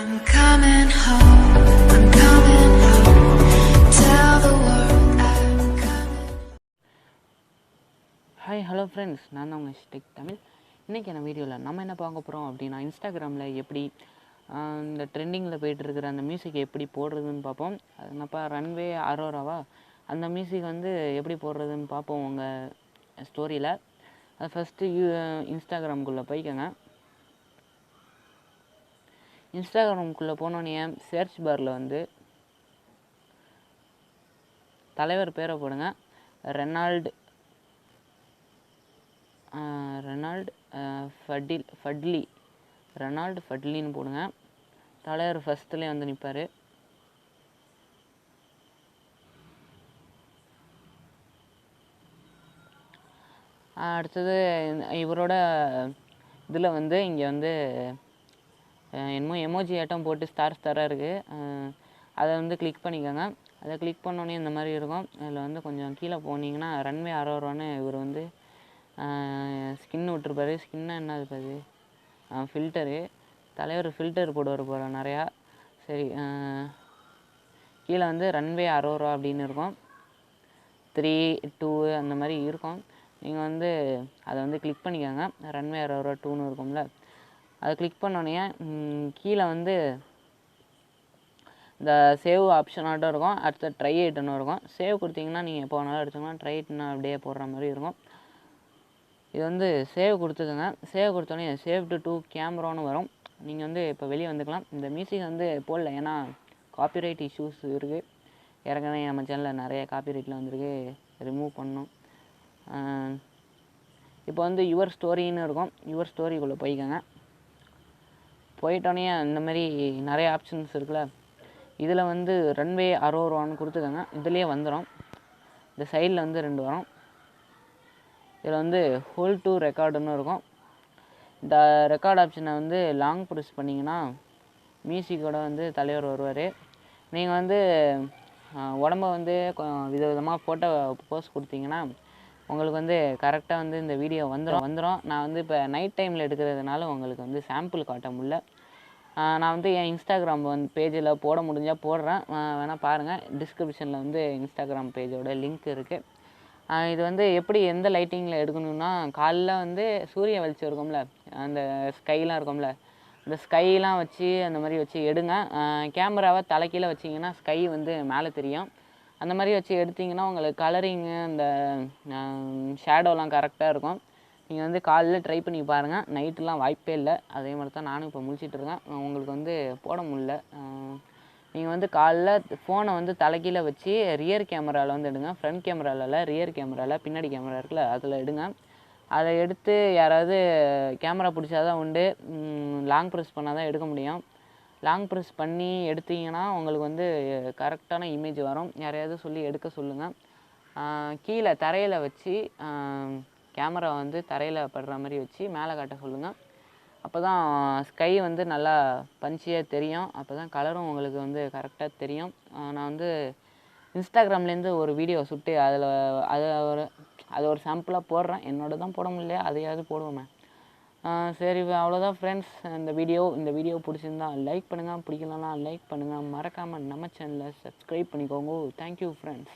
I'm coming home, I'm coming home. Tell the world I'm coming. Hi hello friends, நான் தான் உங்கள் stick Tamil. இன்றைக்கான வீடியோவில் நம்ம என்ன பார்க்க போகிறோம் அப்படின்னா, இன்ஸ்டாகிராமில் எப்படி இந்த ட்ரெண்டிங்கில் போயிட்டுருக்கிற அந்த மியூசிக் எப்படி போடுறதுன்னு பார்ப்போம். அது என்னப்பா ரன்வே அரோராவா, அந்த மியூசிக் வந்து எப்படி போடுறதுன்னு பார்ப்போம் உங்கள் ஸ்டோரியில். அது ஃபஸ்ட்டு இன்ஸ்டாகிராமுக்குள்ளே போய்க்கோங்க. இன்ஸ்டாகிராமுக்குள்ளே போனோன்னே சர்ச் பாரில் வந்து தலைவர் பேரை போடுங்க. ரெனால்டு ஃபட்லின்னு போடுங்க. தலைவர் ஃபஸ்ட்டுலேயே வந்து நிற்பார். அடுத்தது இவரோட இதில் வந்து இங்கே வந்து என்னமோ எமோஜி ஆட்டம் போட்டு ஸ்டாராக இருக்குது. அதை வந்து கிளிக் பண்ணிக்கோங்க. அதை கிளிக் பண்ணோன்னே இந்த மாதிரி இருக்கும். அதில் வந்து கொஞ்சம் கீழே போனீங்கன்னா ரன்வே அரோரான்னு இவர் வந்து ஸ்கின் விட்டுருப்பாரு. ஸ்கின்னா என்ன இருப்பாது, ஃபில்டரு. தலைவர் ஃபில்டர் போடுவார் போகிற நிறையா. சரி, கீழே வந்து ரன்வே அரோரா அப்படின்னு இருக்கும். 3, 2 அந்த மாதிரி இருக்கும். நீங்கள் வந்து அதை வந்து கிளிக் பண்ணிக்கோங்க. ரன்வே அரோரா 2ன்னு இருக்கும்ல, அதை கிளிக் பண்ணோன்னே கீழே வந்து இந்த சேவ் ஆப்ஷனாட்டும் இருக்கும். அடுத்த ட்ரை ஐட்டன்னு இருக்கும். சேவ் கொடுத்தீங்கன்னா நீங்கள் எப்போ வேணாலும் எடுத்துக்கலாம். ட்ரை ஐட்டன்னா அப்படியே போடுற மாதிரி இருக்கும். இது வந்து சேவ் கொடுத்துக்கோங்க. சேவ் கொடுத்தோன்னே சேவ் டு கேமரான்னு வரும். நீங்கள் வந்து இப்போ வெளியே வந்துக்கலாம். இந்த மியூசிக் வந்து போடல, ஏன்னா காப்பிரைட் இஷ்யூஸ் இருக்குது. ஏற்கனவே நம்ம சேனலில் நிறைய காப்பிரைட்டில் வந்துருக்கு, ரிமூவ் பண்ணோம். இப்போ வந்து யுவர் ஸ்டோரின்னு இருக்கும். யுவர் ஸ்டோரிக்குள்ளே போய்க்கோங்க. போயிட்டோன்னே இந்த மாதிரி நிறைய ஆப்ஷன்ஸ் இருக்குல்ல, இதில் வந்து ரன்வே அரோரான்னு கொடுத்துக்கோங்க. இதுலேயே வந்துடும். இந்த சைடில் வந்து 2 வரும். இதில் வந்து ஹோல் டு ரெக்கார்டுன்னு இருக்கும். இந்த ரெக்கார்ட் ஆப்ஷனை வந்து லாங் ப்ரெஸ் பண்ணிங்கன்னா மியூசிக்கோட வந்து தலைவர் வருவார். நீங்கள் வந்து உடம்ப வந்து விதவிதமாக ஃபோட்டோ போஸ்ட் கொடுத்தீங்கன்னா உங்களுக்கு வந்து கரெக்டாக வந்து இந்த வீடியோ வந்துடும். நான் வந்து இப்போ நைட் டைமில் எடுக்கிறதுனால உங்களுக்கு வந்து சாம்பிள் காட்ட முடியல. நான் வந்து என் இன்ஸ்டாகிராம் பேஜில் போட முடிஞ்சால் போடுறேன், வேணால் பாருங்கள். டிஸ்கிரிப்ஷனில் வந்து இன்ஸ்டாகிராம் பேஜோட லிங்க் இருக்குது. இது வந்து எப்படி எந்த லைட்டிங்கில் எடுக்கணும்னா, காலைல வந்து சூரிய வெளிச்சம் இருக்கும்ல, அந்த ஸ்கைலாம் இருக்கும்ல, அந்த ஸ்கைலாம் வச்சு அந்த மாதிரி வச்சு எடுங்க. கேமராவை தலைக்கீழே வச்சிங்கன்னா ஸ்கை வந்து மேலே தெரியும். அந்த மாதிரி வச்சு எடுத்திங்கன்னா உங்களுக்கு கலரிங்கு அந்த ஷேடோலாம் கரெக்டாக இருக்கும். நீங்கள் வந்து காலைல ட்ரை பண்ணி பாருங்கள். நைட்டுலாம் வாய்ப்பே இல்லை. அதே மாதிரி தான் நானும் இப்போ முழிச்சிட்ருக்கேன். உங்களுக்கு வந்து போட முடில. நீங்கள் வந்து காலைல ஃபோனை வந்து தலைக்கீழே வச்சு ரியர் கேமராவில் வந்து எடுங்க. ஃப்ரண்ட் கேமராவில், ரியர் கேமராவில், பின்னாடி கேமரா இருக்குல்ல, அதில் எடுங்க. அதை எடுத்து யாராவது கேமரா பிடிச்சாதான் உண்டு. லாங் ப்ரெஸ் பண்ணால் தான் எடுக்க முடியும். லாங் ப்ரெஸ் பண்ணி எடுத்தீங்கன்னா உங்களுக்கு வந்து கரெக்டான இமேஜ் வரும். யாரையாவது சொல்லி எடுக்க சொல்லுங்கள். கீழே தரையில் வச்சு கேமரா வந்து தரையில் படுற மாதிரி வச்சு மேலே காட்ட சொல்லுங்கள். அப்போ தான் ஸ்கை வந்து நல்லா பஞ்சியாக தெரியும். அப்போ தான் கலரும் உங்களுக்கு வந்து கரெக்டாக தெரியும். நான் வந்து இன்ஸ்டாகிராம்லேருந்து ஒரு வீடியோ சுட்டு அதை ஒரு சாம்பிளாக போடுறேன். என்னோட தான் போட முடியல, அதையாவது போடுவேன். சரி, அவ்வளோதான் ஃப்ரெண்ட்ஸ். இந்த வீடியோ பிடிச்சிருந்தா லைக் பண்ணுங்கள், பிடிக்கலன்னா லைக் பண்ணுங்கள். மறக்காமல் நம்ம சேனலை சப்ஸ்கிரைப் பண்ணிக்கோங்க. Thank you friends.